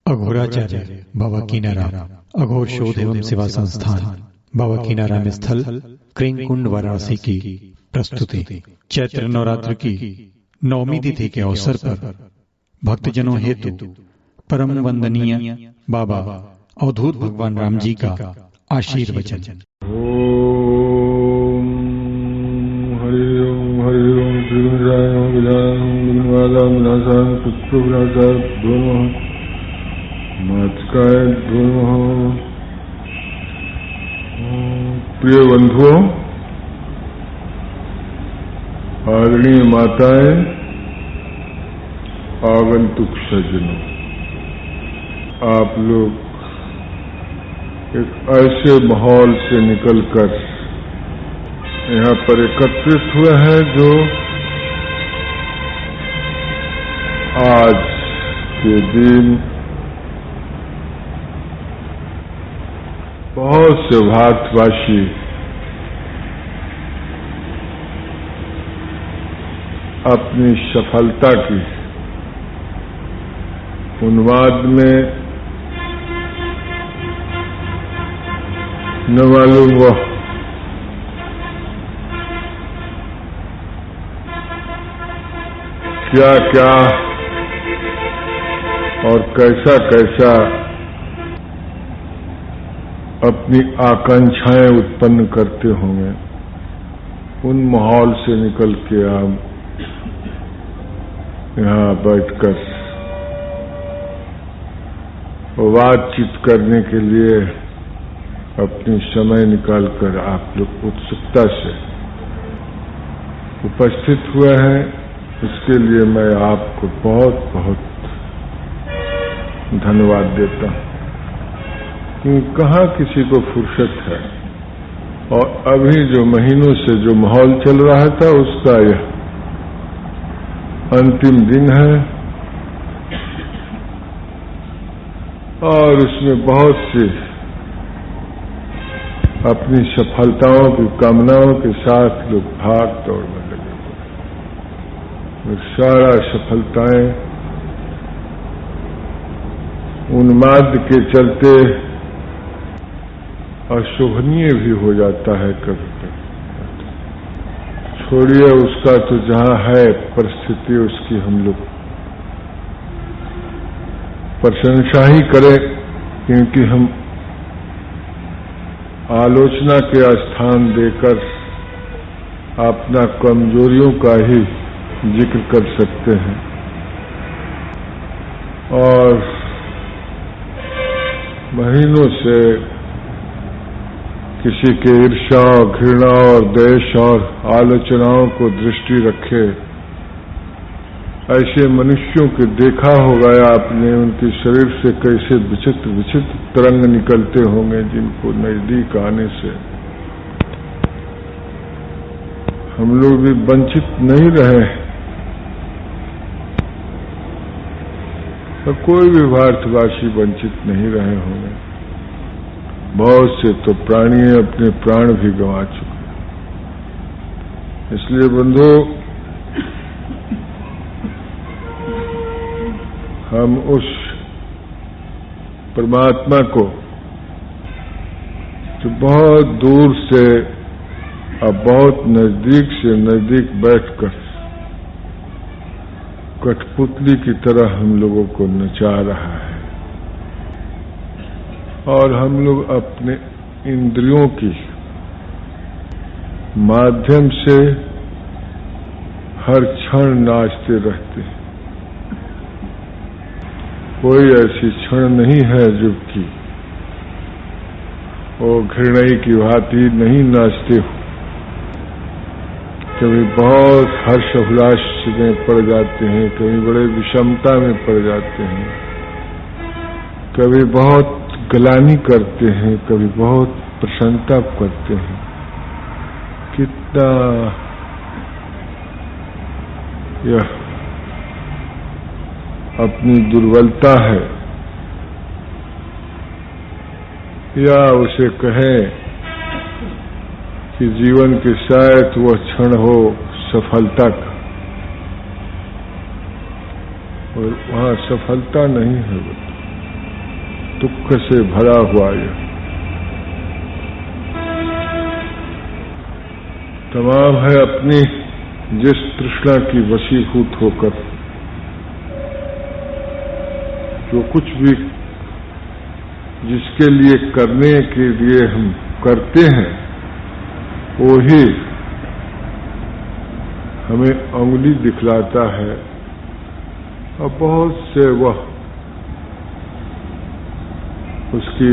अघोराचार्य बाबा कीनाराम अघोर शोध एवं सेवा संस्थान बाबा कीनाराम स्थल क्रेंगकुंड वाराणसी की प्रस्तुति। चैत्र नवरात्र की नौमी तिथि के अवसर पर भक्तजनों हेतु परम वंदनीय बाबा अवधूत भगवान राम जी का आशीर्वचन। ओम हरि ओम त्रिगुणाय विनाशाय पुत्रविनाशाय नमः मातकाय नमः। प्रिय बंधुओं, आदरणीय माताएं, आगंतुक सज्जनों, आप लोग एक ऐसे माहौल से निकलकर यहाँ पर एकत्रित हुए हैं जो आज के दिन बहुत से भारतवासी अपनी सफलता की उन्माद में न मालूम वह क्या क्या और कैसा कैसा अपनी आकांक्षाएं उत्पन्न करते होंगे। उन माहौल से निकल के आप यहाँ बैठकर बातचीत करने के लिए अपनी समय निकालकर आप लोग उत्सुकता से उपस्थित हुए हैं। इसके लिए मैं आपको बहुत बहुत धन्यवाद देता हूँ। कहाँ किसी को फुर्सत है, और अभी जो महीनों से जो माहौल चल रहा था उसका यह अंतिम दिन है, और उसमें बहुत सी अपनी सफलताओं की कामनाओं के साथ लोग भाग दौड़ में लगे हुए। सारा सफलताएं उन्माद के चलते अशोभनीय भी हो जाता है कभी कभी। छोड़िए उसका, तो जहां है परिस्थिति उसकी हम लोग प्रशंसा ही करें, क्योंकि हम आलोचना के स्थान देकर अपना कमजोरियों का ही जिक्र कर सकते हैं। और महीनों से किसी के ईर्ष्या, घृणा और द्वेष और आलोचनाओं को दृष्टि रखे ऐसे मनुष्यों के देखा होगा आपने, उनके शरीर से कैसे विचित्र विचित्र तरंग निकलते होंगे, जिनको नजदीक आने से हम लोग भी वंचित नहीं रहे, और कोई भी भारतवासी वंचित नहीं रहे होंगे। बहुत से तो प्राणी अपने प्राण भी गंवा चुके। इसलिए बंधु, हम उस परमात्मा को जो बहुत दूर से अब बहुत नजदीक से नजदीक बैठकर कठपुतली की तरह हम लोगों को नचा रहा है, और हम लोग अपने इंद्रियों की माध्यम से हर क्षण नाचते रहते हैं। कोई ऐसी क्षण नहीं है जबकि वो घृणई की भांति नहीं नाचते हो। कभी बहुत हर्ष उल्लास में पड़ जाते हैं, कभी बड़े विषमता में पड़ जाते हैं, कभी बहुत गलानी करते हैं, कभी बहुत प्रसन्नता करते हैं। कितना यह अपनी दुर्बलता है, या उसे कहें कि जीवन के शायद वह क्षण हो सफलता का, और वहां सफलता नहीं है। दुख से भरा हुआ यह तमाम है अपनी जिस तृष्णा की वशीभूत होकर जो कुछ भी जिसके लिए करने के लिए हम करते हैं वो ही हमें उंगली दिखलाता है और बहुत से वह उसकी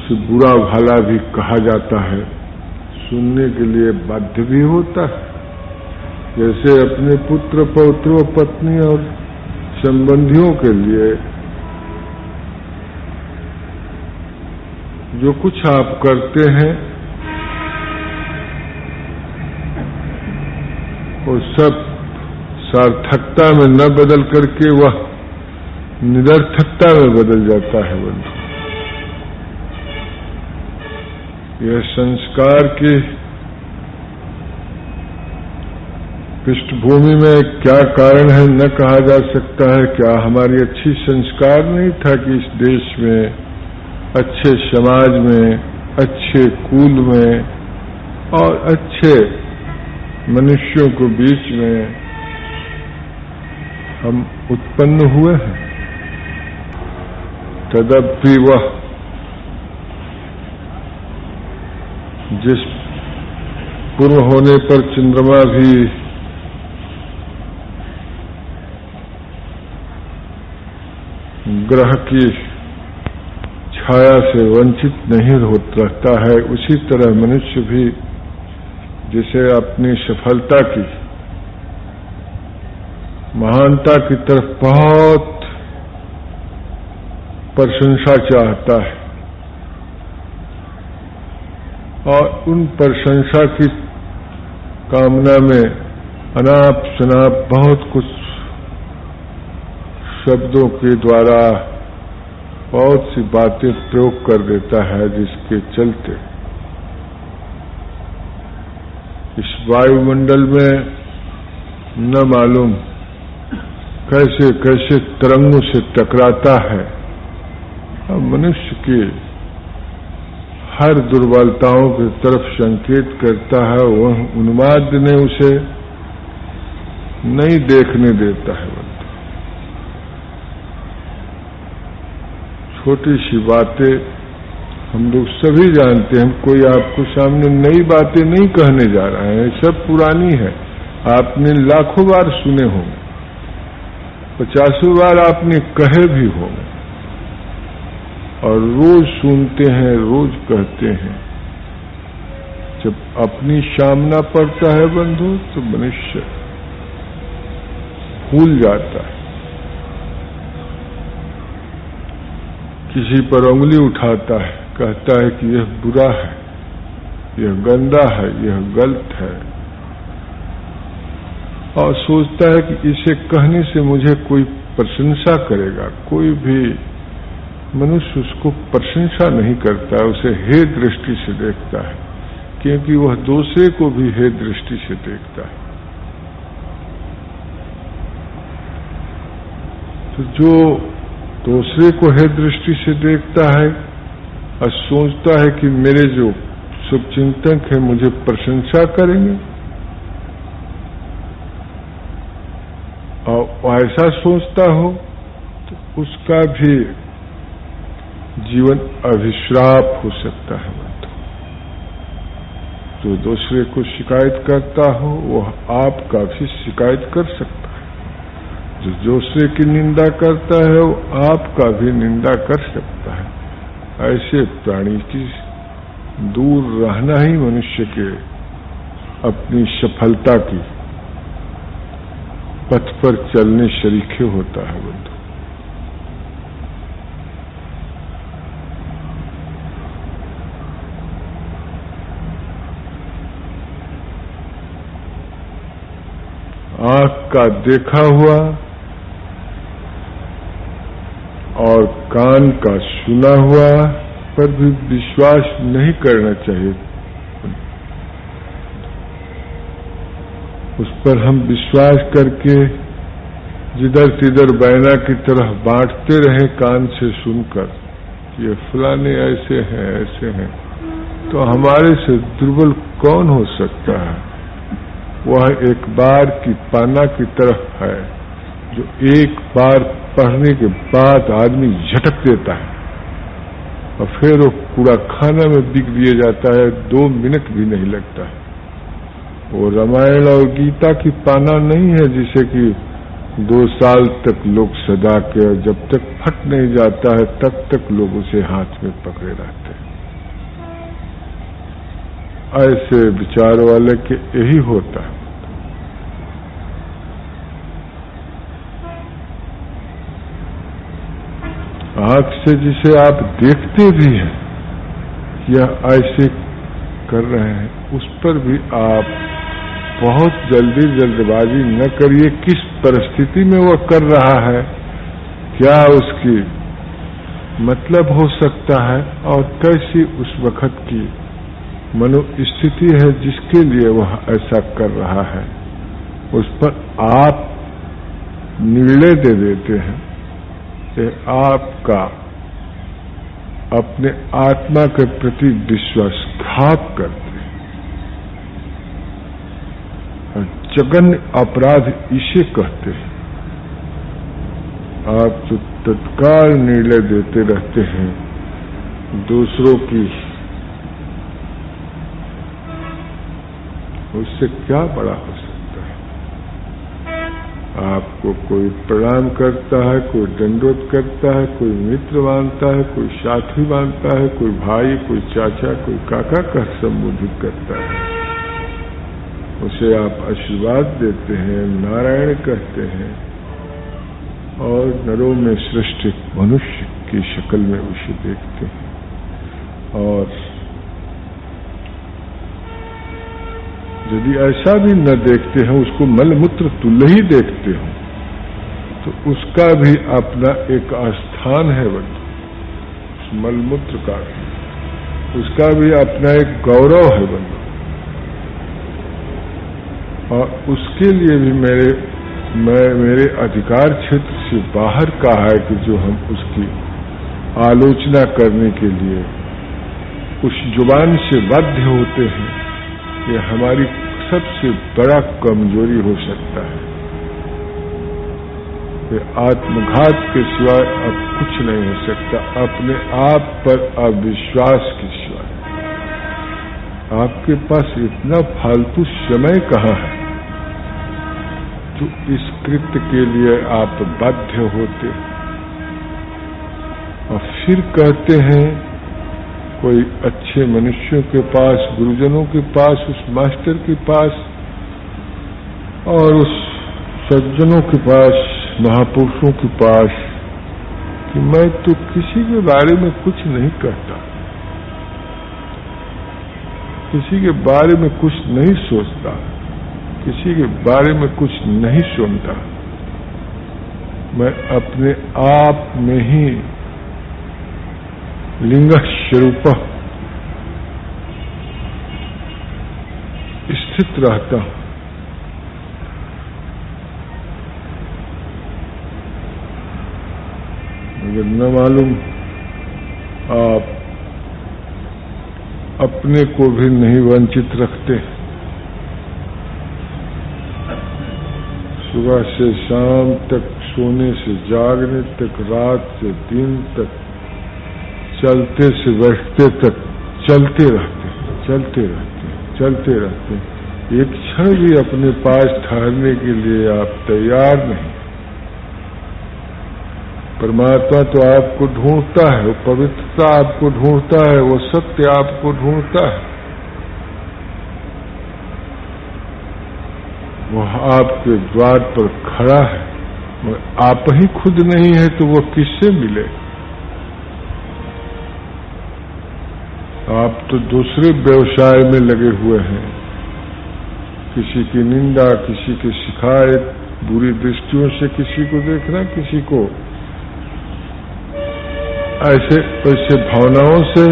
से बुरा भला भी कहा जाता है, सुनने के लिए बाध्य भी होता है। जैसे अपने पुत्र पौत्र पत्नी और संबंधियों के लिए जो कुछ आप करते हैं वो सब सार्थकता में न बदल करके वह निरर्थकता में बदल जाता है बंधु। यह संस्कार की पृष्ठभूमि में क्या कारण है न कहा जा सकता है। क्या हमारी अच्छी संस्कार नहीं था कि इस देश में, अच्छे समाज में, अच्छे कुल में और अच्छे मनुष्यों के बीच में हम उत्पन्न हुए हैं। तदपि वह जिस पूर्व होने पर चंद्रमा भी ग्रह की छाया से वंचित नहीं रहता है, उसी तरह मनुष्य भी जिसे अपनी सफलता की महानता की तरफ बहुत प्रशंसा चाहता है और उन प्रशंसा की कामना में अनाप शनाप बहुत कुछ शब्दों के द्वारा बहुत सी बातें प्रयोग कर देता है, जिसके चलते इस वायुमंडल में न मालूम कैसे कैसे तरंगों से टकराता है और मनुष्य की हर दुर्बलताओं की तरफ संकेत करता है। वह उन्माद ने उसे नहीं देखने देता है। छोटी सी बातें हम लोग सभी जानते हैं, कोई आपको सामने नई बातें नहीं कहने जा रहा है, सब पुरानी है, आपने लाखों बार सुने होंगे, 50 बार आपने कहे भी होंगे और रोज सुनते हैं, रोज कहते हैं। जब अपनी सामना पड़ता है बंधु तो मनुष्य भूल जाता है, किसी पर उंगली उठाता है, कहता है कि यह बुरा है, यह गंदा है, यह गलत है और सोचता है कि इसे कहने से मुझे कोई प्रशंसा करेगा। कोई भी मनुष्य उसको प्रशंसा नहीं करता, उसे हे दृष्टि से देखता है, क्योंकि वह दूसरे को भी हे दृष्टि से देखता है। तो जो दूसरे को हे दृष्टि से देखता है और सोचता है कि मेरे जो शुभचिंतक हैं मुझे प्रशंसा करेंगे, और ऐसा सोचता हो तो उसका भी जीवन अभिश्राप हो सकता है। जो दूसरे को शिकायत करता हो वह आपका भी शिकायत कर सकता है, जो दूसरे की निंदा करता है वो आपका भी निंदा कर सकता है। ऐसे प्राणी की दूर रहना ही मनुष्य के अपनी सफलता की पथ पर चलने शरीके होता है बंधु। आंख का देखा हुआ और कान का सुना हुआ पर भी विश्वास नहीं करना चाहिए। उस पर हम विश्वास करके जिधर तिधर बैना की तरह बांटते रहे कान से सुनकर, ये फलाने ऐसे हैं, तो हमारे से दुर्बल कौन हो सकता है? वह एक बार की पाना की तरह है जो एक बार पढ़ने के बाद आदमी झटक देता है और फिर वो कूड़ा खाना में बिक दिया जाता है, 2 मिनट भी नहीं लगता है। वो रामायण और गीता की पाना नहीं है जिसे कि 2 साल तक लोग सदा के, जब तक फट नहीं जाता है तब तक लोग उसे हाथ में पकड़े रहते हैं। ऐसे विचार वाले के यही होता है। आंख से जिसे आप देखते भी हैं यह ऐसे कर रहे हैं, उस पर भी आप बहुत जल्दबाजी न करिए। किस परिस्थिति में वह कर रहा है, क्या उसकी मतलब हो सकता है और कैसी उस वक्त की मनोस्थिति है जिसके लिए वह ऐसा कर रहा है, उस पर आप निर्णय दे देते हैं कि आपका अपने आत्मा के प्रति विश्वासघात करते हैं। जघन्य अपराध इसे कहते हैं। आप तो तत्काल निर्णय देते रहते हैं दूसरों की, उससे क्या बड़ा हो सकता है? आपको कोई प्रणाम करता है, कोई दंडवत करता है, कोई मित्र मानता है, कोई साथी मानता है, कोई भाई, कोई चाचा, कोई काका का संबोधित करता है, उसे आप आशीर्वाद देते हैं, नारायण कहते हैं और नरों में सृष्टि मनुष्य की शक्ल में उसे देखते हैं। और यदि ऐसा भी न देखते हैं, उसको मलमूत्र तुल्य ही देखते हो, तो उसका भी अपना एक स्थान है बंधु। उस मलमूत्र का उसका भी अपना एक गौरव है बंधु, और उसके लिए भी मेरे अधिकार क्षेत्र से बाहर का है कि जो हम उसकी आलोचना करने के लिए उस जुबान से बाध्य होते हैं, ये हमारी सबसे बड़ा कमजोरी हो सकता है। कि आत्मघात के सिवाय अब कुछ नहीं हो सकता, अपने आप पर अविश्वास के सिवाय। आपके पास इतना फालतू समय कहाँ है जो इस कृत्य के लिए आप बाध्य होते और फिर कहते हैं कोई अच्छे मनुष्यों के पास, गुरुजनों के पास, उस मास्टर के पास और उस सज्जनों के पास, महापुरुषों के पास कि मैं तो किसी के बारे में कुछ नहीं कहता, किसी के बारे में कुछ नहीं सोचता, किसी के बारे में कुछ नहीं सुनता, मैं अपने आप में ही लिंग स्वरूप स्थित रहता हूं। अगर न मालूम आप अपने को भी नहीं वंचित रखते, सुबह से शाम तक, सोने से जागने तक, रात से दिन तक, चलते से बैठते तक चलते रहते हैं, चलते रहते हैं, चलते रहते हैं। एक क्षण भी अपने पास ठहरने के लिए आप तैयार नहीं। परमात्मा तो आपको ढूंढता है, वो पवित्रता आपको ढूंढता है, वो सत्य आपको ढूंढता है, वो आपके द्वार पर खड़ा है। आप ही खुद नहीं है तो वो किससे मिले? आप तो दूसरे व्यवसाय में लगे हुए हैं, किसी की निंदा, किसी की शिकायत, बुरी दृष्टियों से किसी को देखना, किसी को ऐसे ऐसे भावनाओं से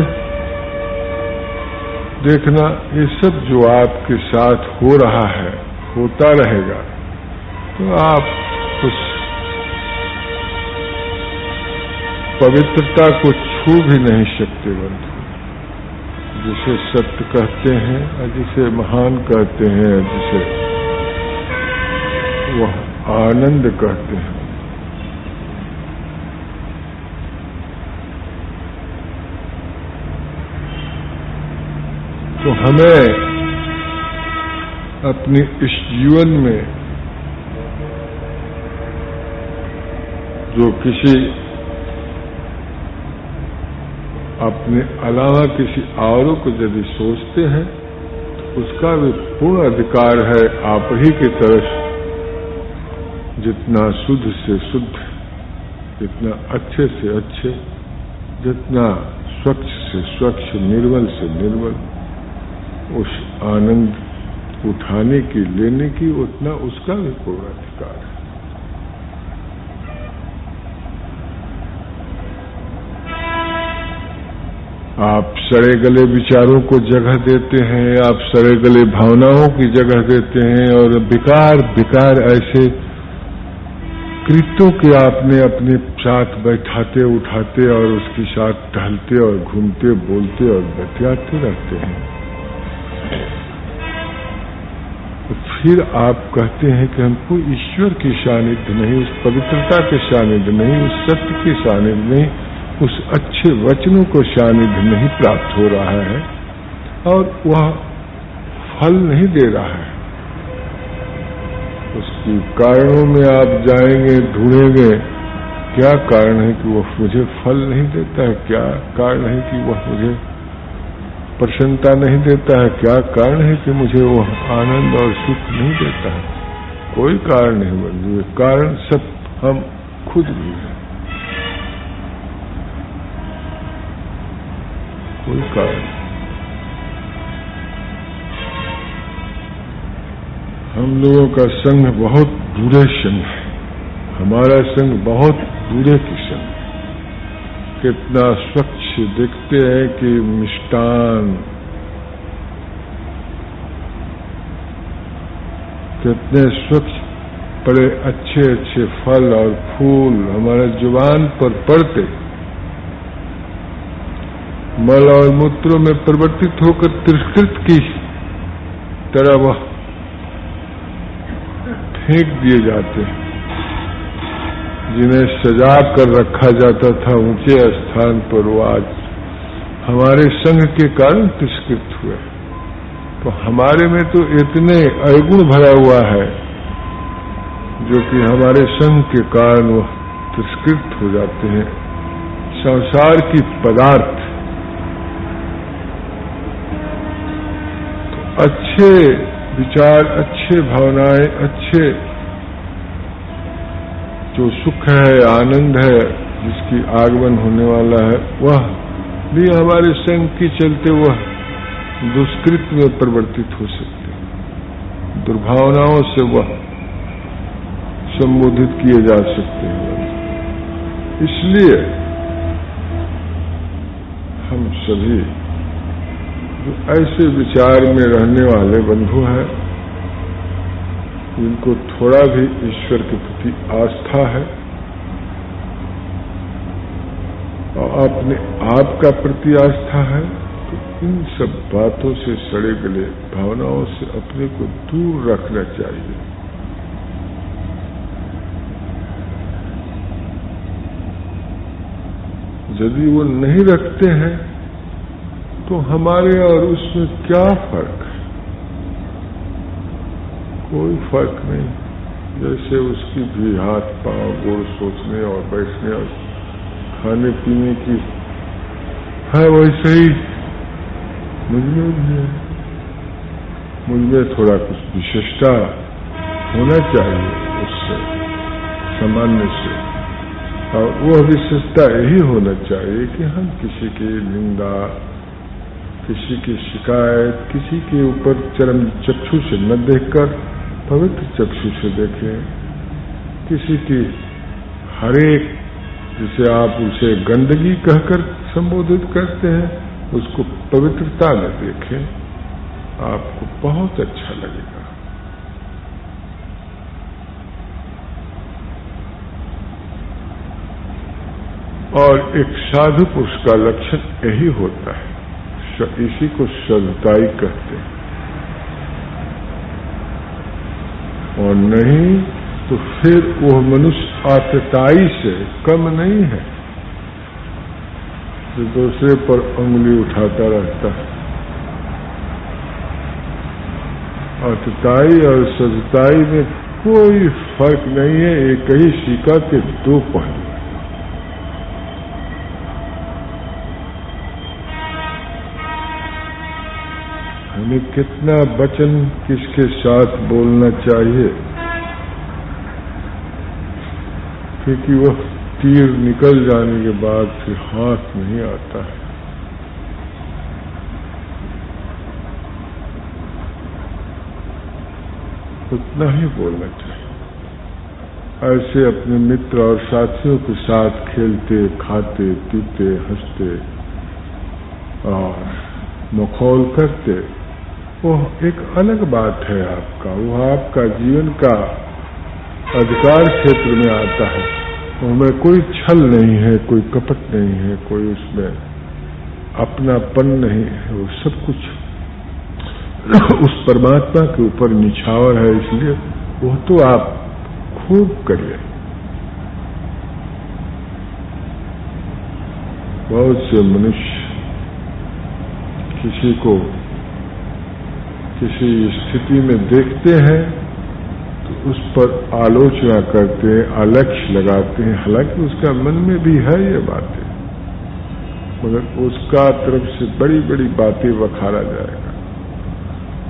देखना, ये सब जो आपके साथ हो रहा है, होता रहेगा, तो आप उस पवित्रता को छू भी नहीं सकते बंधु। जिसे सत्य कहते हैं और जिसे महान कहते हैं, जिसे वह आनंद कहते हैं। तो हमें अपने इस जीवन में जो किसी अपने अलावा किसी औरों को यदि सोचते हैं तो उसका भी पूर्ण अधिकार है आप ही की तरफ। जितना शुद्ध से शुद्ध, जितना अच्छे से अच्छे, जितना स्वच्छ से स्वच्छ, निर्मल से निर्मल उस आनंद उठाने की, लेने की, उतना उसका भी पूर्ण अधिकार है। आप सड़े गले विचारों को जगह देते हैं, आप सड़े गले भावनाओं की जगह देते हैं और बेकार ऐसे कृत्यों के आपने अपने साथ बैठाते उठाते और उसके साथ टहलते और घूमते बोलते और बतियाते रहते हैं। तो फिर आप कहते हैं कि हमको ईश्वर की सानिध्य नहीं, उस पवित्रता के सानिध्य नहीं, उस सत्य के सानिध्य नहीं, उस अच्छे वचनों को सानिध्य नहीं प्राप्त हो रहा है और वह फल नहीं दे रहा है। उसकी कारणों में आप जाएंगे, ढूंढेंगे क्या कारण है कि वह मुझे फल नहीं देता है, क्या कारण है कि वह मुझे प्रसन्नता नहीं देता है, क्या कारण है कि मुझे वह आनंद और सुख नहीं देता है। कोई कारण नहीं बंधु, कारण सब हम खुद भी हैं। कोई कारण। हम लोगों का संग बहुत बुरे संग है, हमारा संग बहुत बुरे की संग है। कितना स्वच्छ दिखते हैं कि मिष्टान, कितने स्वच्छ बड़े अच्छे अच्छे फल और फूल हमारे जुबान पर पड़ते, मल और मूत्रों में परिवर्तित होकर तिरस्कृत की तरह वह फेंक दिए जाते हैं। जिन्हें सजा कर रखा जाता था ऊंचे स्थान पर, वो आज हमारे संग के कारण तिरस्कृत हुए। तो हमारे में तो इतने अवगुण भरा हुआ है जो कि हमारे संग के कारण वह तिरस्कृत हो जाते हैं। संसार की पदार्थ अच्छे विचार, अच्छे भावनाएं, अच्छे जो सुख है, आनंद है, जिसकी आगमन होने वाला है, वह भी हमारे संग के चलते वह दुष्कृत में परिवर्तित हो सकते हैं। दुर्भावनाओं से वह संबोधित किए जा सकते हैं। इसलिए हम सभी जो ऐसे विचार में रहने वाले बंधु हैं, जिनको थोड़ा भी ईश्वर के प्रति आस्था है और अपने आप का प्रति आस्था है, तो इन सब बातों से, सड़े गले भावनाओं से अपने को दूर रखना चाहिए। यदि वो नहीं रखते हैं तो हमारे और उसमें क्या फर्क है? कोई फर्क नहीं। जैसे उसकी भी हाथ पांव गोड़ सोचने और बैठने और खाने पीने की है, वैसे ही मुझमें भी है। मुझमें थोड़ा कुछ विशेषता होना चाहिए उससे, सामान्य से, और वह विशेषता यही होना चाहिए कि हम किसी की निंदा, किसी की शिकायत, किसी के ऊपर चरम चक्षु से न देखकर पवित्र चक्षु से देखें। किसी की हरेक, जिसे आप उसे गंदगी कहकर संबोधित करते हैं, उसको पवित्रता में देखें, आपको बहुत अच्छा लगेगा। और एक साधु पुरुष का लक्षण यही होता है, इसी को सजताई कहते हैं। और नहीं तो फिर वह मनुष्य आतताई से कम नहीं है, जो दूसरे पर उंगली उठाता रहता है। आतताई और सजताई में कोई फर्क नहीं है, एक ही सिक्का के दो पहलू। हमें कितना वचन किसके साथ बोलना चाहिए, क्योंकि वह तीर निकल जाने के बाद फिर हाथ नहीं आता है। उतना ही बोलना चाहिए। ऐसे अपने मित्र और साथियों के साथ खेलते, खाते, पीते, हंसते और मखौल करते, वो एक अलग बात है आपका, वो आपका जीवन का अधिकार क्षेत्र में आता है। उसमें कोई छल नहीं है, कोई कपट नहीं है, कोई उसमें अपनापन नहीं है, वो सब कुछ उस परमात्मा के ऊपर निछावर है। इसलिए वो तो आप खूब करिए। बहुत से मनुष्य किसी को किसी स्थिति में देखते हैं तो उस पर आलोचना करते हैं, अलक्ष्य लगाते हैं, हालांकि उसका मन में भी है ये बातें, मगर उसका तरफ से बड़ी बड़ी बातें बखारा जाएगा।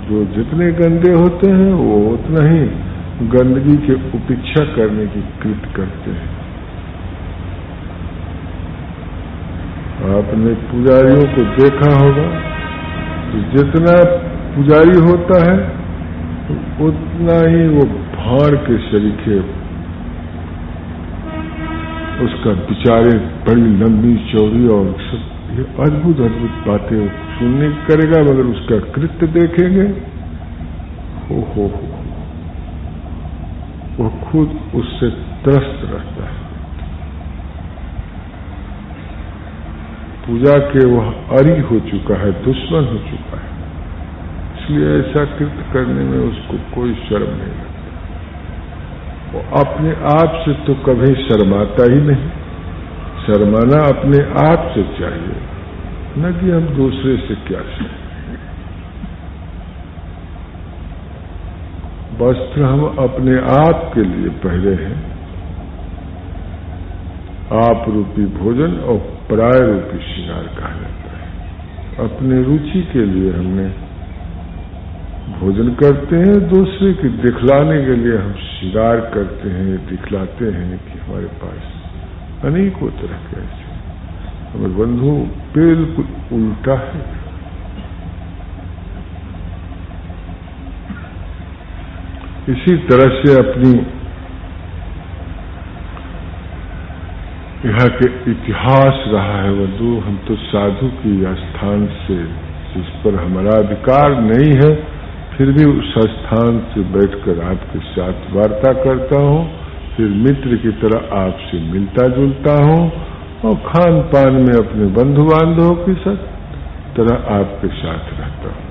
जो जितने गंदे होते हैं वो उतना ही गंदगी की उपेक्षा करने की कृत करते हैं। आपने पुजारियों को देखा होगा, तो जितना पुजारी होता है तो उतना ही वो भाड़ के सरीखे उसका विचारे बड़ी लंबी चौड़ी और सब ये अद्भुत अद्भुत बातें सुनने करेगा, मगर उसका कृत्य देखेंगे हो वो खुद उससे त्रस्त रहता है। पूजा के वह अरी हो चुका है, दुश्मन हो चुका है, इसलिए ऐसा कृत्य करने में उसको कोई शर्म नहीं लगता। वो अपने आप से तो कभी शर्माता ही नहीं। शर्माना अपने आप से चाहिए, न कि हम दूसरे से क्या सीखें। वस्त्र हम अपने आप के लिए पहले हैं, आप रूपी भोजन और पराय रूपी श्रृंगार कहा जाता है। अपने रुचि के लिए हमने भोजन करते हैं, दूसरे के दिखलाने के लिए हम श्रृंगार करते हैं, दिखलाते हैं कि हमारे पास अनेकों तरह के ऐसे। हमारे बंधु बिल्कुल उल्टा है। इसी तरह से अपनी यहाँ के इतिहास रहा है बंधु। हम तो साधु की स्थान से, जिस पर हमारा अधिकार नहीं है, फिर भी उस स्थान से बैठकर आपके साथ वार्ता करता हूँ, फिर मित्र की तरह आपसे मिलता जुलता हूँ और खान पान में अपने बंधु बांधवों के साथ तरह आपके साथ रहता हूँ।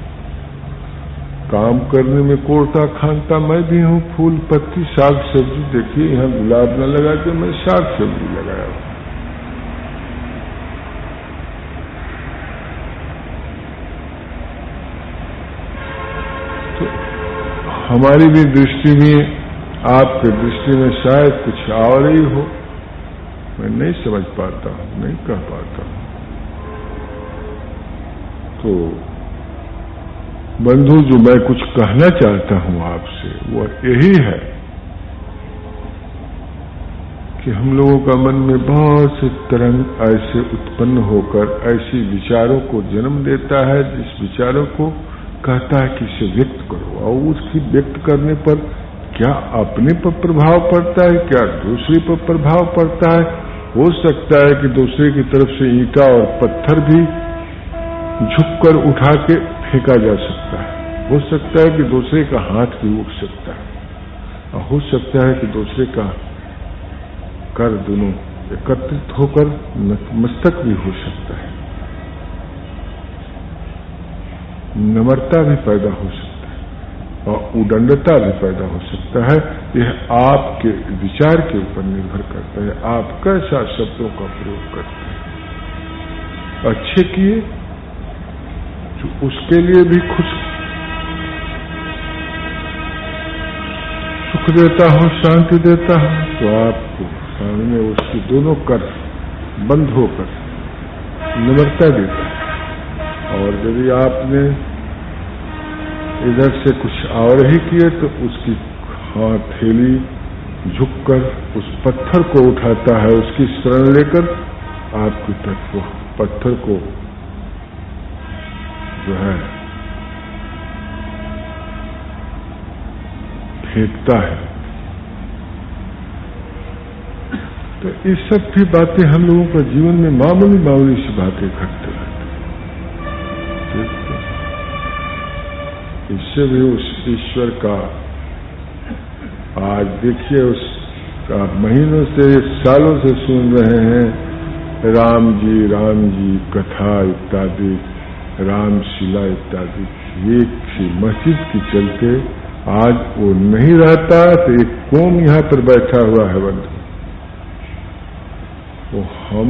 काम करने में कोड़ता खानता मैं भी हूँ, फूल पत्ती साग सब्जी। देखिए यहाँ गुलाब न लगा के मैं साग सब्जी लगाया हूँ। तो हमारी भी दृष्टि में, आपके दृष्टि में शायद कुछ और ही हो, मैं नहीं समझ पाता हूँ, नहीं कह पाता हूँ। तो बंधु, जो मैं कुछ कहना चाहता हूं आपसे वो यही है कि हम लोगों का मन में बहुत से तरंग ऐसे उत्पन्न होकर ऐसी विचारों को जन्म देता है, जिस विचारों को कहता है कि इसे व्यक्त करो, और उसकी व्यक्त करने पर क्या अपने पर प्रभाव पड़ता है, क्या दूसरे पर प्रभाव पड़ता है। हो सकता है कि दूसरे की तरफ से ईंटा और पत्थर भी झुककर उठा के फेंका जा सकता है। हो सकता है कि दूसरे का हाथ भी उठ सकता है, और हो सकता है कि दूसरे का कर दोनों एकत्रित होकर नतमस्तक भी हो सकता है, नम्रता भी पैदा हो सकता है और उदंडता भी पैदा हो सकता है। यह आपके विचार के ऊपर निर्भर करता है, आप कैसा शब्दों का प्रयोग करते हैं। अच्छे किए जो उसके लिए भी खुश सुख देता हो, शांति देता हो, तो आपको सामने उसके दोनों कर बंद होकर निम्रता देता है। और यदि आपने इधर से कुछ और ही किए तो उसकी हथेली झुककर उस पत्थर को उठाता है, उसकी शरण लेकर आपकी तरफ वो पत्थर को जो है फेंकता है। तो ये सब भी बातें हम लोगों का जीवन में मामूली सी बातें घटते रहते हैं। इससे भी उस ईश्वर का आज देखिए उसका महीनों से सालों से सुन रहे हैं, राम जी कथा इत्यादि, रामशिला इत्यादि। एक सी मस्जिद की चलते आज वो नहीं रहता तो एक कौम यहां पर बैठा हुआ है बंधु। वो हम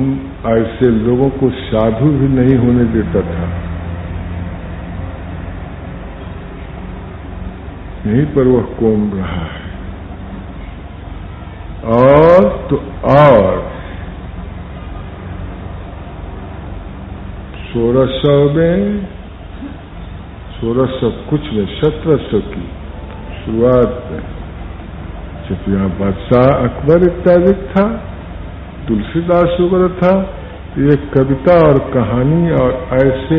ऐसे लोगों को साधु भी नहीं होने देता था, यहीं पर वह कौम रहा है। और तो और 1600 कुछ में 1700 की शुरुआत में जब यहाँ बादशाह अकबर इत्यादि था, तुलसीदास वगैरह था, ये कविता और कहानी और ऐसे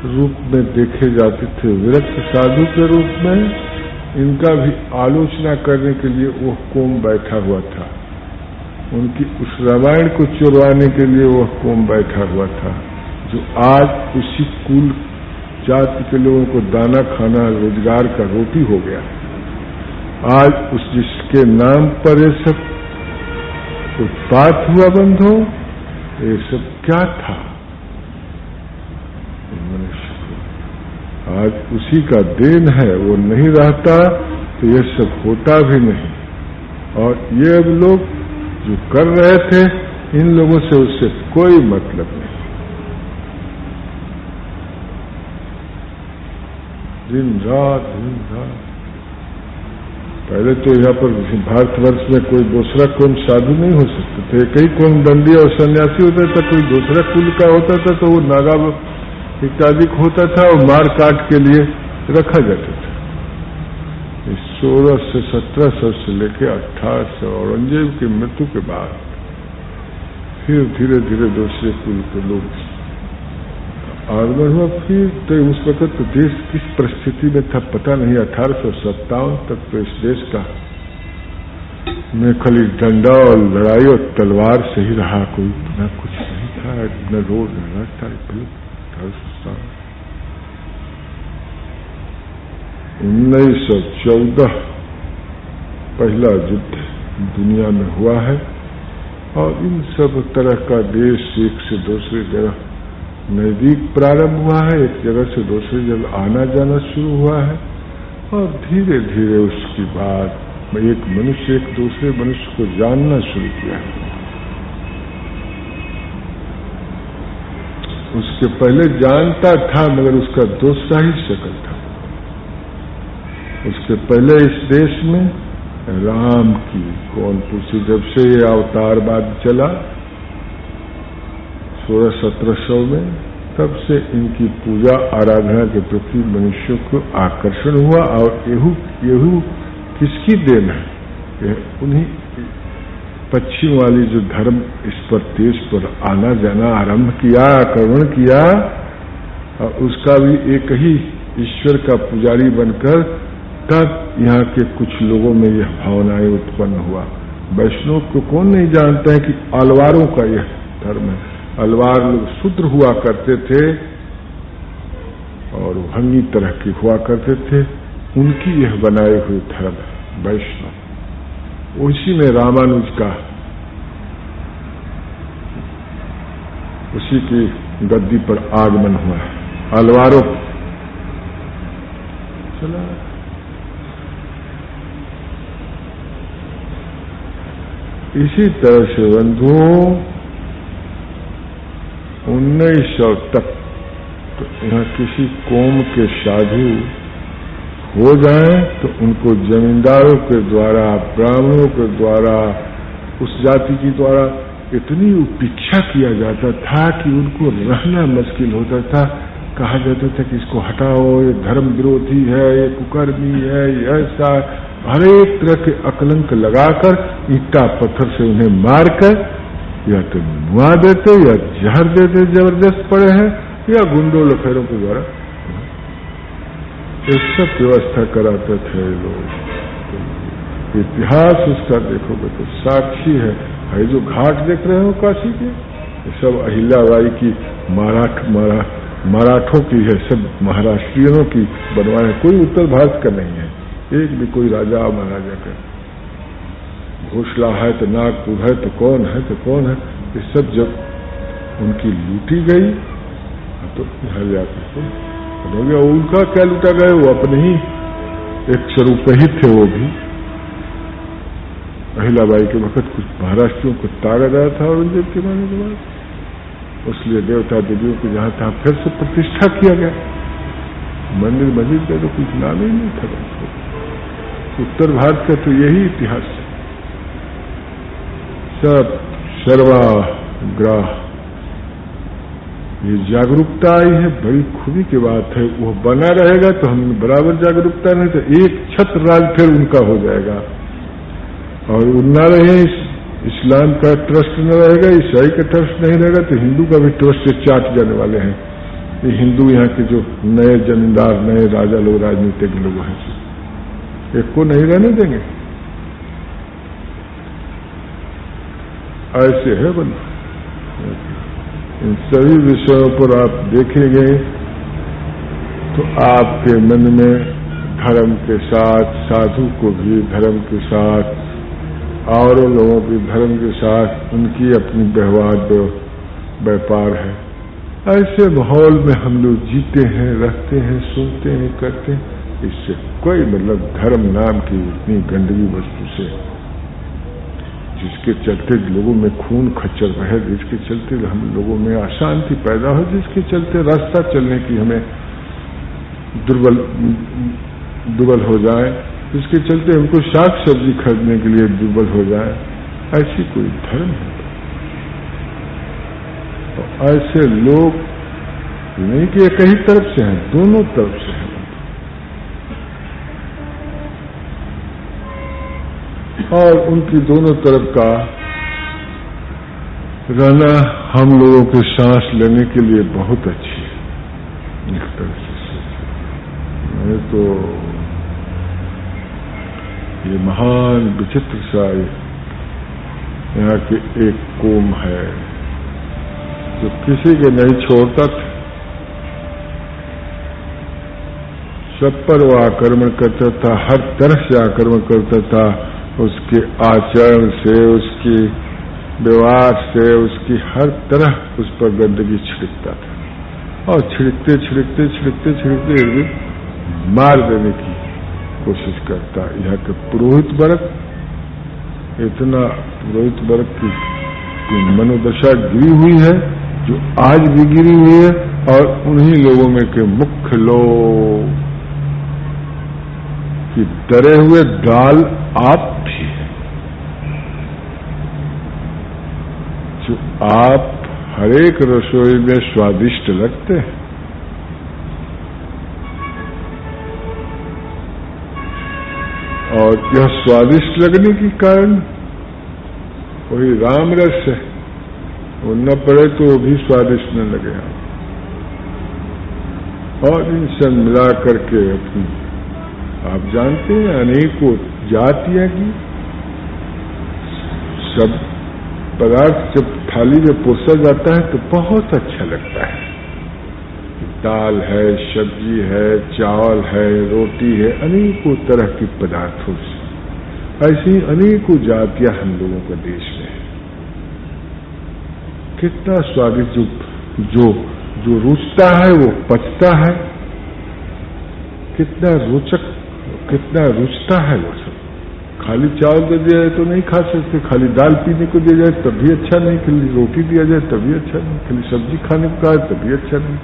रूप में देखे जाते थे, विरक्त साधु के रूप में। इनका भी आलोचना करने के लिए वह कौम बैठा हुआ था, उनकी उस रामायण को चुरवाने के लिए वह कौम बैठा हुआ था, जो आज उसी कुल जाति के लोगों को दाना खाना रोजगार का रोटी हो गया। आज उस जिसके नाम पर ये सब उत्पात हुआ बंधु, ये सब क्या था? मनुष्य आज उसी का देन है, वो नहीं रहता तो ये सब होता भी नहीं। और ये अब लोग जो कर रहे थे, इन लोगों से उससे कोई मतलब नहीं। दिन रात पहले तो यहाँ पर भारतवर्ष में कोई दूसरा कौन साधु नहीं हो सकते थे, कई कौन दंडी और सन्यासी होता था, कोई दूसरा कुल का होता था तो वो नागा इत्यादि होता था और मार काट के लिए रखा जाता था। 1600 से 1700 से लेकर 1800 औरंगजेब की मृत्यु के बाद फिर धीरे धीरे दूसरे कुल के लोग आगमन हुआ। फिर तो उस वक्त तो देश किस परिस्थिति में था पता नहीं। 1857 तक तो इस देश का में खाली डंडा और लड़ाई और तलवार से ही रहा, कोई न कुछ नहीं था, न रोड न रास्ता। 1914 पहला युद्ध दुनिया में हुआ है और इन सब तरह का देश एक से दूसरी जगह नजदीक प्रारंभ हुआ है, एक जगह से दूसरी जगह आना जाना शुरू हुआ है। और धीरे धीरे उसके बाद एक मनुष्य एक दूसरे मनुष्य को जानना शुरू किया। उसके पहले जानता था मगर उसका दूसरा ही शक्ल था। उसके पहले इस देश में राम की कौन पूछे, जब से ये अवतारवाद चला 1600-1700 में, तब से इनकी पूजा आराधना के प्रति मनुष्यों को आकर्षण हुआ। और यहू किसकी देन है? यह उन्हीं पश्चिम वाली जो धर्म इस पर देश पर आना जाना आरंभ किया, आक्रमण किया, और उसका भी एक ही ईश्वर का पुजारी बनकर तब यहाँ के कुछ लोगों में यह भावनाएं उत्पन्न हुआ। वैष्णव को कौन नहीं जानता है कि अलवारों का यह धर्म है। अलवार लोग शूद्र हुआ करते थे और भंगी तरह के हुआ करते थे, उनकी यह बनाए हुए धर्म है वैष्णव। उसी में रामानुज का उसी की गद्दी पर आगमन हुआ है। अलवारो चला। इसी तरह से बंधुओं 1900 तक तो यहाँ किसी कौम के साधु हो जाएं तो उनको जमींदारों के द्वारा, ब्राह्मणों के द्वारा, उस जाति के द्वारा इतनी उपेक्षा किया जाता था कि उनको रहना मुश्किल होता था। कहा जाता था कि इसको हटाओ, ये धर्म विरोधी है, ये कुकर्मी है, ये ऐसा, हर एक तरह के अकलंक लगाकर ईंटा पत्थर से उन्हें मारकर या तो नुआ देते या जहर देते जबरदस्त पड़े हैं, या गुंडों लफेरों के द्वारा ये सब व्यवस्था कराते थे लोग। इतिहास उसका देखोगे तो साक्षी है। जो घाट देख रहे हो काशी के, ये सब अहिल्याबाई की मराठों की है, सब महाराष्ट्रियों की बनवाए हैं, कोई उत्तर भारत का नहीं है। एक भी कोई राजा महाराजा का घोषला है तो नागपुर है तो कौन है तो कौन है, ये सब जब उनकी लूटी गई तो यहाँ जाकर हो गया। उनका क्या लूटा गया, वो अपने ही एक स्वरूप ही थे। वो भी अहिल्याबाई के वक्त कुछ महाराष्ट्रियों को ताड़ा गया था औरंगजेब के मारने के बाद, इसलिए देवता देवियों को जहां तहां फिर से प्रतिष्ठा किया गया। मंदिर मस्जिद का तो कुछ नाम ही नहीं था। उत्तर भारत का तो यही इतिहास है। सब सर्वाग्राह, ये जागरूकता आई है, बड़ी खूबी की बात है। वो बना रहेगा तो हम बराबर जागरूकता, नहीं तो एक छत्र राज फिर उनका हो जाएगा। और न रहे इस्लाम का ट्रस्ट न रहेगा, ईसाई का ट्रस्ट नहीं रहेगा तो हिंदू का भी ट्रस्ट से चाट जाने वाले हैं। ये हिंदू यहाँ के जो नए जमींदार, नए राजा लोग, राजनीतिक लोग हैं, एक को नहीं रहने देंगे। ऐसे है बंद। इन सभी विषयों पर आप देखेंगे तो आपके मन में धर्म के साथ, साधु को भी धर्म के साथ, और लोगों के धर्म के साथ उनकी अपनी व्यवहार व्यापार है। ऐसे माहौल में हम लोग जीते हैं, रहते हैं, सुनते हैं, करते हैं। इससे कोई मतलब धर्म नाम की इतनी गंदगी वस्तु से, जिसके चलते लोगों में खून खच्चर रहे, जिसके चलते हम लोगों में अशांति पैदा हो, जिसके चलते रास्ता चलने की हमें दुर्बल हो जाए, जिसके चलते हमको साग सब्जी खरीदने के लिए दुर्बल हो जाए, ऐसी कोई धर्म है। तो ऐसे लोग नहीं कि एक ही तरफ से हैं, दोनों तरफ से हैं। और उनकी दोनों तरफ का रहना हम लोगों के सांस लेने के लिए बहुत अच्छी है। एक तरह से मैं तो ये महान विचित्र सा यहाँ के एक कौम है जो किसी के नहीं छोड़ता था, सब पर वो आक्रमण करता था, हर तरह से आक्रमण करता था। उसके आचरण से, उसके व्यवहार से, उसकी हर तरह उस पर गंदगी छिड़कता था, और छिड़कते छिड़कते छिड़कते छिड़कते एक दिन मार देने की कोशिश करता। यहाँ के पुरोहित वर्ग, इतना पुरोहित वर्ग की मनोदशा गिरी हुई है जो आज भी गिरी हुई है, और उन्हीं लोगों में के मुख्य लोग कि डरे हुए दाल आप भी है, जो आप हरेक रसोई में स्वादिष्ट लगते हैं। और यह स्वादिष्ट लगने के कारण वही राम रस है, वो न पड़े तो वो भी स्वादिष्ट न लगे। और इन सब मिला करके अपनी, आप जानते हैं अनेकों जातियां की सब पदार्थ जब थाली में परोसा जाता है तो बहुत अच्छा लगता है। दाल है, सब्जी है, चावल है, रोटी है, अनेकों तरह के पदार्थों से ऐसी अनेकों जातियां हम लोगं का देश में है। कितना स्वादिष्ट जो रुचता है वो पचता है। कितना रोचक, कितना रुचता है वो सब। खाली चावल दे दिया जाए तो नहीं खा सकते, खाली दाल पीने को दिया जाए तब भी अच्छा नहीं, खाली रोटी दिया जाए तब भी अच्छा नहीं, खाली सब्जी खाने को कहा तब भी अच्छा नहीं।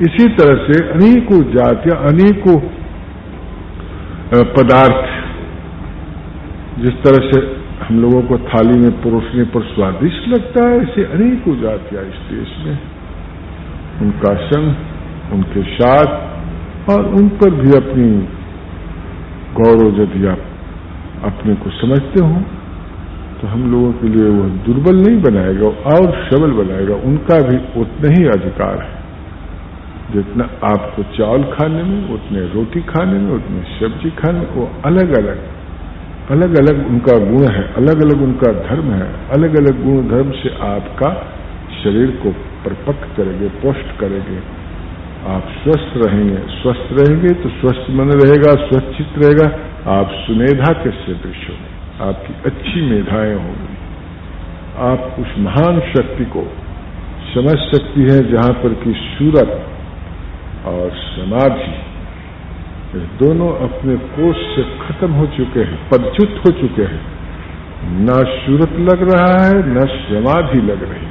इसी तरह से अनेकों जातियां, अनेकों पदार्थ, जिस तरह से हम लोगों को थाली में परोसने पर स्वादिष्ट लगता है, ऐसे अनेकों जातियां इस देश में, उनका संग, उनके साथ, और उन पर भी अपनी गौरव यदि आप अपने को समझते हो तो हम लोगों के लिए वह दुर्बल नहीं बनाएगा और सबल बनाएगा। उनका भी उतना ही अधिकार है जितना आपको चावल खाने में, उतने रोटी खाने में, उतने सब्जी खाने में। वो अलग अलग उनका गुण है, अलग अलग उनका धर्म है। अलग अलग गुण धर्म से आपका शरीर को परिपक्व करेंगे, पुष्ट करेंगे। आप स्वस्थ रहेंगे तो स्वस्थ मन रहेगा, स्वस्थ चित्त रहेगा। आप सुमेधा के सदृश होंगे, आपकी अच्छी मेधाएं होंगी। आप उस महान शक्ति को समझ सकती है जहां पर कि सूरत और समाधि ये दोनों अपने कोष से खत्म हो चुके हैं, पदच्युत हो चुके हैं। न सूरत लग रहा है, न समाधि लग रही,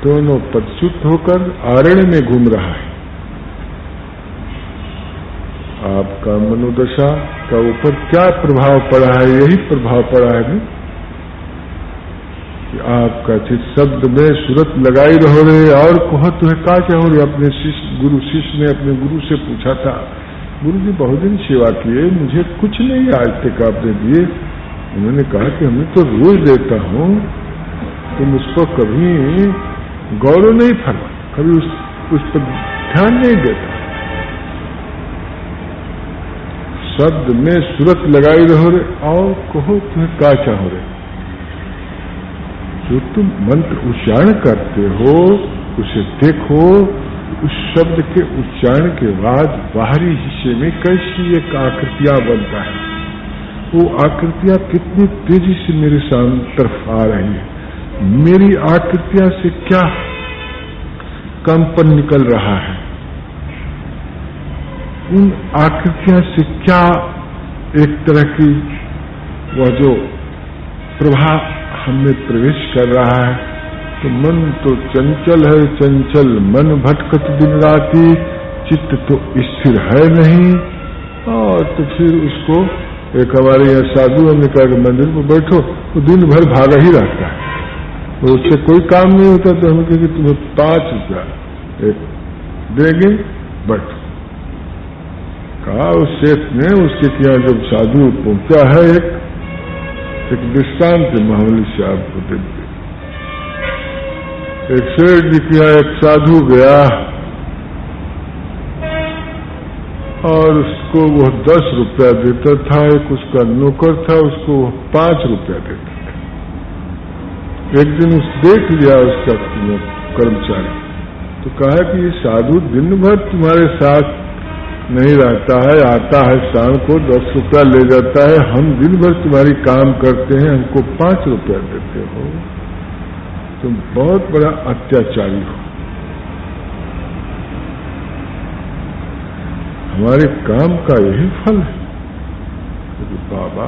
दोनों पदच्युत होकर आरण्य में घूम रहा है। आपका मनोदशा का ऊपर क्या प्रभाव पड़ा है? यही प्रभाव पड़ा है नहीं कि आपका चित शब्द में सूरत लगाई रहो रे और कहो तुम्हें का चाहो रे। अपने शिष्य ने अपने गुरु से पूछा था, गुरु जी बहुत दिन सेवा किए, मुझे कुछ नहीं आज तक आपने दिए। उन्होंने कहा कि हमें तो रोज देता हूं, तुम उस पर कभी गौरव नहीं फरमा, कभी उस पर ध्यान नहीं देता। शब्द में सूरत लगाई रहो रे और कहो तुम्हें का चाहो रे। जो तुम मंत्र उच्चारण करते हो उसे देखो, उस शब्द के उच्चारण के बाद बाहरी हिस्से में कैसी एक आकृतियां बनता है। वो आकृतियां कितनी तेजी से मेरे सामने तरफ आ रही है, मेरी आकृतियां से क्या कंपन निकल रहा है, उन आकृतियां से क्या एक तरह की वह जो प्रभाव हमें प्रवेश कर रहा है। तो मन तो चंचल है, चंचल मन भटकत दिन राती, चित्त तो स्थिर है नहीं। और तो फिर उसको एक हमारे यहाँ साधु हमने कहा कि मंदिर में बैठो तो दिन भर भागा ही रहता है, तो उससे कोई काम नहीं होता। तो हम कहेंगे तुम्हें 5 रुपया देंगे, बैठो। कहा उस सेठ ने, उसके यहाँ जब साधु पहुंचा है, एक दृष्टांत मामूली से आपको दे दिया। एक सेठ जी के यहाँ एक साधु गया और उसको वो 10 रुपया देता था। एक उसका नौकर था, उसको 5 रुपया देता था। एक दिन उस देख लिया उसका कर्मचारी, तो कहा कि ये साधु दिन भर तुम्हारे साथ नहीं रहता है, आता है शाम को 10 रुपया ले जाता है, हम दिन भर तुम्हारी काम करते हैं, हमको 5 रुपया देते हो, तुम बहुत बड़ा अत्याचारी हो। हमारे काम का यही फल है। तो बाबा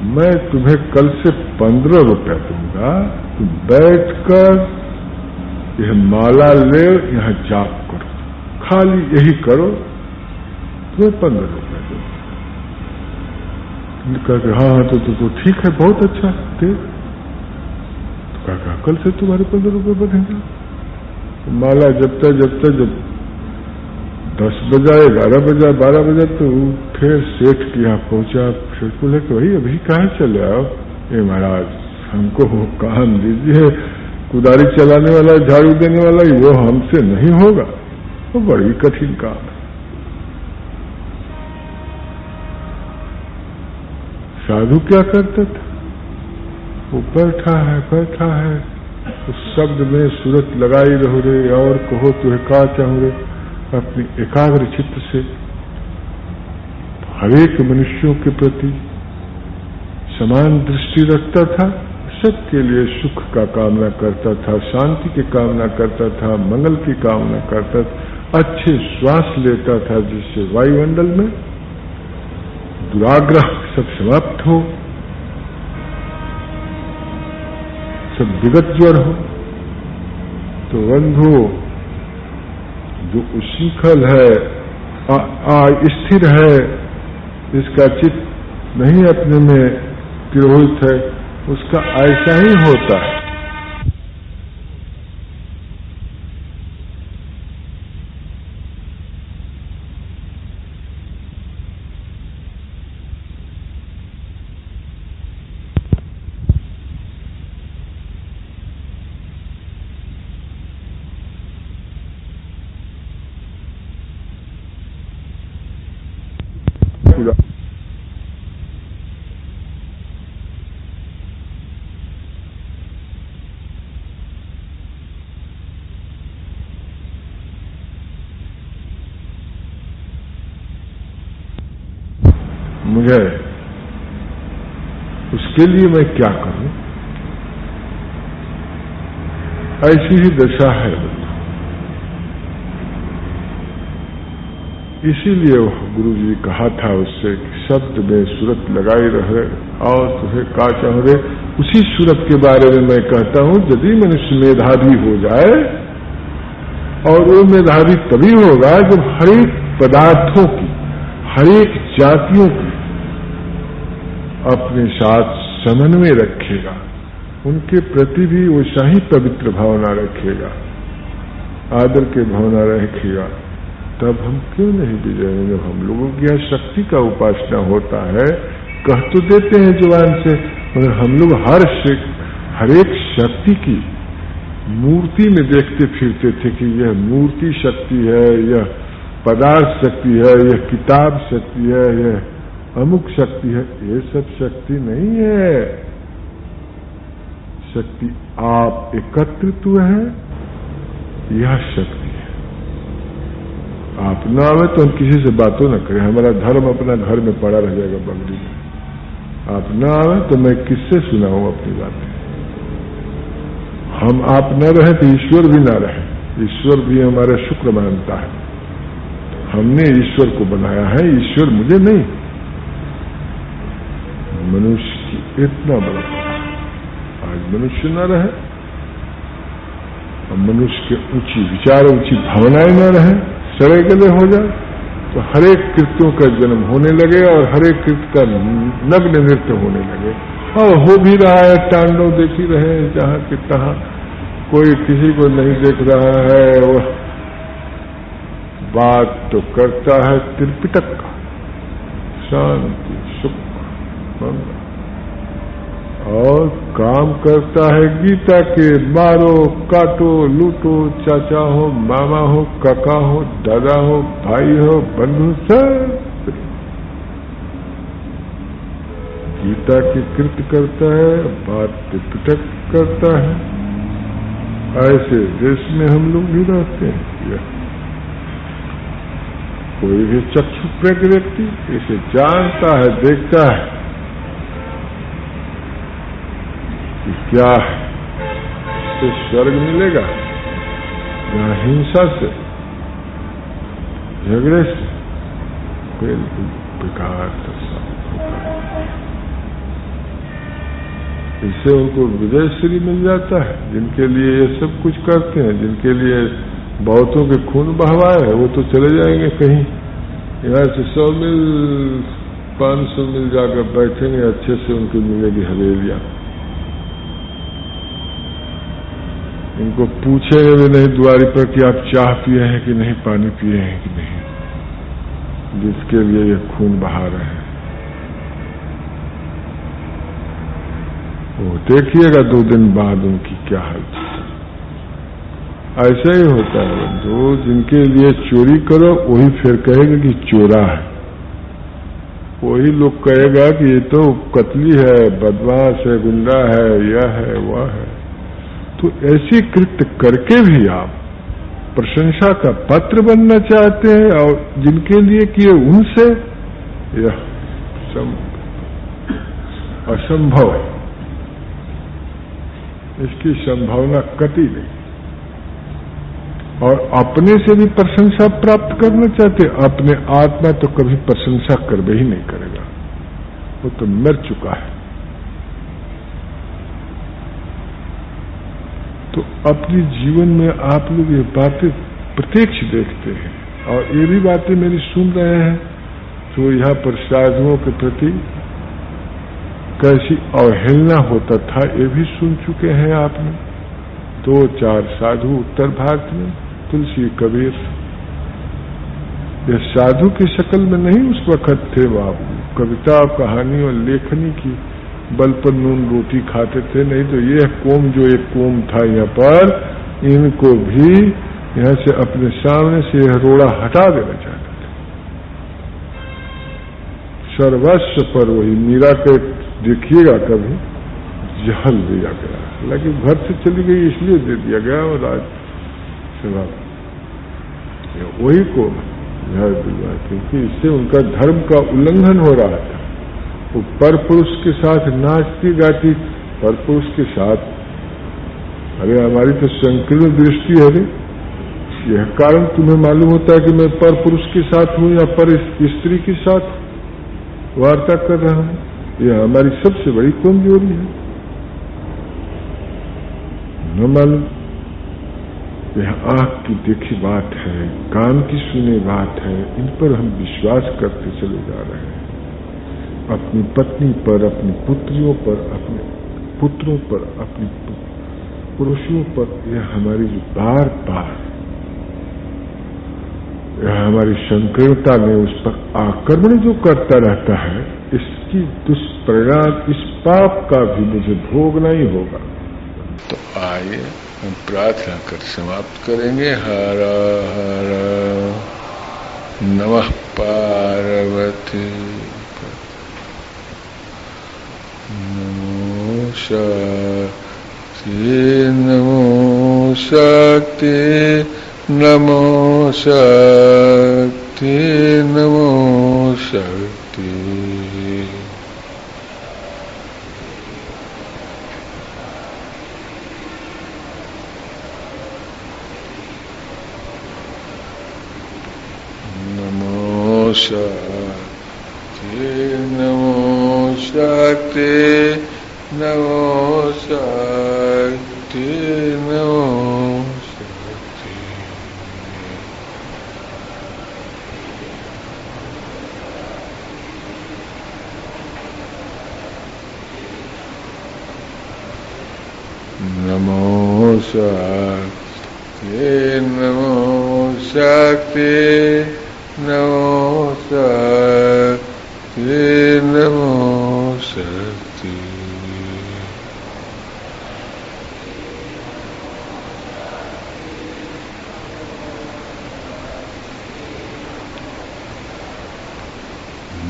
मैं तुम्हें कल से 15 रुपया दूंगा, तुम बैठकर यह माला ले, यहां जाप करो, खाली यही करो, तुम्हें 15 रुपया दो। कहते हाँ तो ठीक है, बहुत अच्छा दे। तो कहा कल से तुम्हारे 15 रुपये बनेगा। तो माला जब 10 बजा, 11 बजा, 12 बजा, तो फिर सेठ के यहाँ पहुंचा। सेठ बोले कि भाई अभी कहाँ चले आओ? ये महाराज हमको काम दीजिए, कुदारी चलाने वाला, झाड़ू देने वाला, वो हमसे नहीं होगा, वो बड़ी कठिन काम है। साधु क्या करता था? वो बैठा है उस शब्द में सूरत लगाई रहो रे और कहो तुम्हें का चाहो रे। अपनी एकाग्र चित्त से हरेक मनुष्यों के प्रति समान दृष्टि रखता था, सबके लिए सुख का कामना करता था, शांति की कामना करता था, मंगल की कामना करता था, अच्छे श्वास लेता था जिससे वायुमंडल में दुराग्रह सब समाप्त हो, सब विगत ज्वर हो। तो बंधु, जो उशीखल है, स्थिर है, इसका चित्त नहीं अपने में तिरोहित है, उसका ऐसा ही होता है। मुझे उसके लिए मैं क्या करूं? ऐसी ही दशा है। इसीलिए गुरु जी कहा था उससे कि शब्द में सूरत लगाई रहे और तुझे का चाह रे। उसी सूरत के बारे में मैं कहता हूं, यदि मनुष्य मेधावी हो जाए, और वो मेधावी तभी होगा जब हरेक पदार्थों की, हरेक जातियों की अपने साथ समन्वय रखेगा, उनके प्रति भी वो शाही पवित्र भावना रखेगा, आदर के भावना रखेगा, तब हम क्यों नहीं विजय होंगे? हम लोगों की यह शक्ति का उपासना होता है, कह तो देते हैं जुबान से, मगर हम लोग हर एक शक्ति की मूर्ति में देखते फिरते थे कि यह मूर्ति शक्ति है, यह पदार्थ शक्ति है, यह किताब शक्ति है, यह अमुक शक्ति है। ये सब शक्ति नहीं है। शक्ति आप एकत्रित हुए हैं, यह शक्ति है। आप न आवे तो हम किसी से बातों न करें, हमारा धर्म अपना घर में पड़ा रह जाएगा बंगली में। आप न आवे तो मैं किससे सुनाऊं अपनी बातें? हम आप न रहे तो ईश्वर भी ना रहे, ईश्वर भी हमारा शुक्र मानता है। हमने ईश्वर को बनाया है, ईश्वर मुझे नहीं। मनुष्य की इतना बड़ा, आज मनुष्य न रहे, और मनुष्य के ऊंची विचार, ऊंची भावनाएं न रहे, सड़े गले हो जाए, तो हरेक कृत्यों का जन्म होने लगे और हरेक कृत्य का नग्न नृत्य होने लगे। और हो भी रहा है, तांडव देख ही रहे हैं जहां कि तहां, कोई किसी को नहीं देख रहा है। वह बात तो करता है त्रिपिटक का, शांति, सुख, मंगल, और काम करता है गीता के, मारो, काटो, लूटो, चाचा हो, मामा हो, काका हो, दादा हो, भाई हो, बंधु, सब गीता की कृत्य करता है, बात त्रिपिटक करता है। ऐसे देश में हम लोग भी रहते हैं। कोई भी चक्षु प्रज्ञ व्यक्ति इसे जानता है, देखता है कि क्या है, इससे स्वर्ग मिलेगा या हिंसा से, झगड़े से? बिल्कुल बेकार होगा। इससे उनको विजय श्री मिल जाता है। जिनके लिए ये सब कुछ करते हैं, जिनके लिए बहुतों के खून बहवाए है, वो तो चले जाएंगे कहीं, यहाँ से 100 मील 500 मील जाकर बैठेंगे, अच्छे से उनको मिलेगी हवेलियां। इनको पूछेंगे भी नहीं द्वारी पर कि आप चाह पिए हैं कि नहीं, पानी पिए हैं कि नहीं, जिसके लिए ये खून बहा रहे हैं। वो देखिएगा 2 दिन बाद उनकी क्या हालत। ऐसा ही होता है बंधु, जिनके लिए चोरी करो वही फिर कहेगा कि चोरा है, वही लोग कहेगा कि ये तो कतली है, बदमाश है, गुंडा है, यह है, वह है। तो ऐसे कृत्य करके भी आप प्रशंसा का पात्र बनना चाहते हैं, और जिनके लिए किए उनसे यह असंभव है। इसकी संभावना कतई नहीं। और अपने से भी प्रशंसा प्राप्त करना चाहते, अपने आत्मा तो कभी प्रशंसा कर ही नहीं करेगा, वो तो मर चुका है। तो अपने जीवन में आप लोग ये बातें प्रत्यक्ष देखते हैं, और ये भी बातें मेरी सुन रहे हैं, तो यहाँ पर साधुओं के प्रति कैसी अवहेलना होता था ये भी सुन चुके हैं आपने। 2-4 साधु उत्तर भारत में, तुलसी कबीर, ये साधु की शक्ल में नहीं उस वक्त थे, वह कविता कहानी और लेखनी की बल पर नून रोटी खाते थे। नहीं तो यह कोम, जो एक कोम था यहाँ पर, इनको भी यहाँ से अपने सामने से यह रोड़ा हटा देना चाहते थे। सर्वस्व पर वही मीरा के देखिएगा कभी जहल दिया गया, हालांकि घर से चली गई इसलिए दे दिया गया, और आज सेवा वही को क्योंकि इससे उनका धर्म का उल्लंघन हो रहा था। वो पर पुरुष के साथ नाचती गाती, पर पुरुष के साथ, अरे हमारी तो संकीर्ण दृष्टि है रे, यह कारण तुम्हें मालूम होता है कि मैं पर पुरुष के साथ हूं या पर स्त्री के साथ वार्ता कर रहा हूं, यह हमारी सबसे बड़ी कमजोरी है। न मालूम, यह आंख की देखी बात है, कान की सुनी बात है, इन पर हम विश्वास करते चले जा रहे हैं। अपनी पत्नी पर, अपनी पुत्रियों पर, अपने पुत्रों पर, अपनी पुरुषों पर, यह हमारी जो बार बार यह हमारी संकीर्णता में उस पर आक्रमण जो करता रहता है, इसकी दुष्परिणाम, इस पाप का भी मुझे भोगना ही होगा। तो आइए हम प्रार्थना कर समाप्त करेंगे। हर हर नमः पार्वती, नमो शक्ति, नमो शक्ति, नमो शक्ति, नमो शक्ति। नमो शक्ति, नमो शक्ति, नमो शक्ति, नमो शक्ति। नमो शक्ति, नमो शक्ति, नमो शक्ति, नमो शक्ति।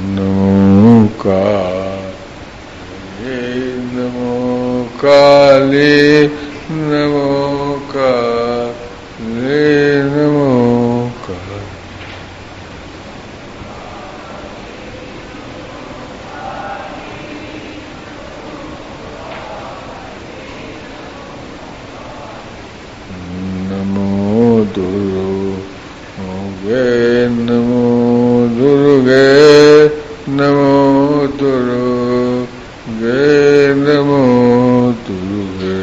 नमो काले, नमो काले, नमो काले, नमो काले। नमो दुर्गे, नमो दुर्गे, नमो दुर्गे, नमो दुर्गे।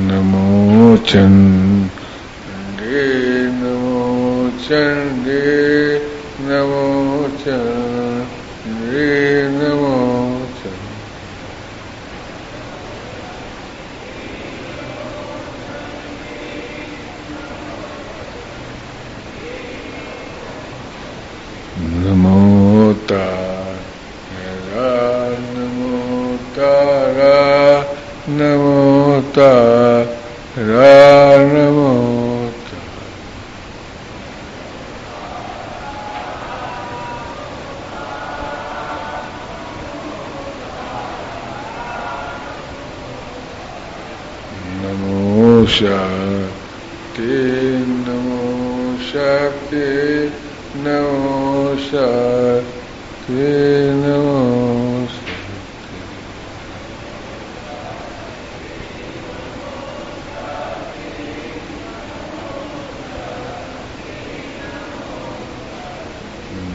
नमो चंडी, नमो चंडी, नमो चंडी, नमो चंडी। नमो तारा, नमो तारा, नमो तारा, नमो तारा। नमो शक्ति, नमो शक्ति नमो शक्ति नमो शक्ति।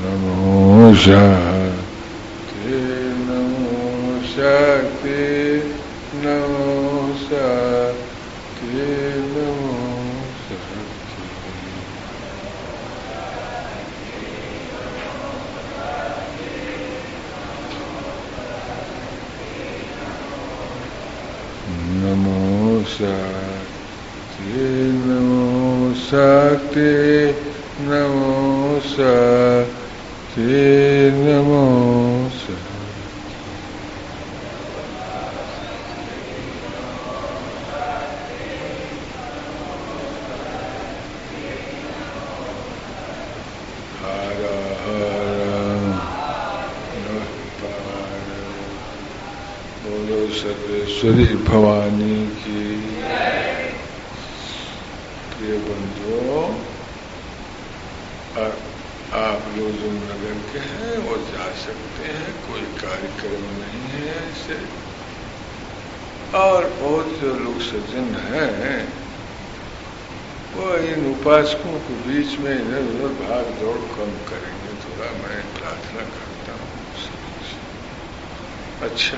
नमो शक्ति नमो शक्ति नमो शक्ति नमो शक्ति। नमो शक्ति नमो शक्ति नमो शक्ति नमो शक्ति। हर हर बोलो सर्वेश्वरी भवानी की। प्रिय बंधुओं, आप लोग जो नगर के हैं वो जा सकते हैं, कोई कार्यक्रम नहीं है ऐसे। और बहुत जो लोग सज्जन हैं वो इन उपासकों के बीच में इधर उधर भाग दौड़ कम करेंगे, थोड़ा मैं प्रार्थना करता हूँ। अच्छा।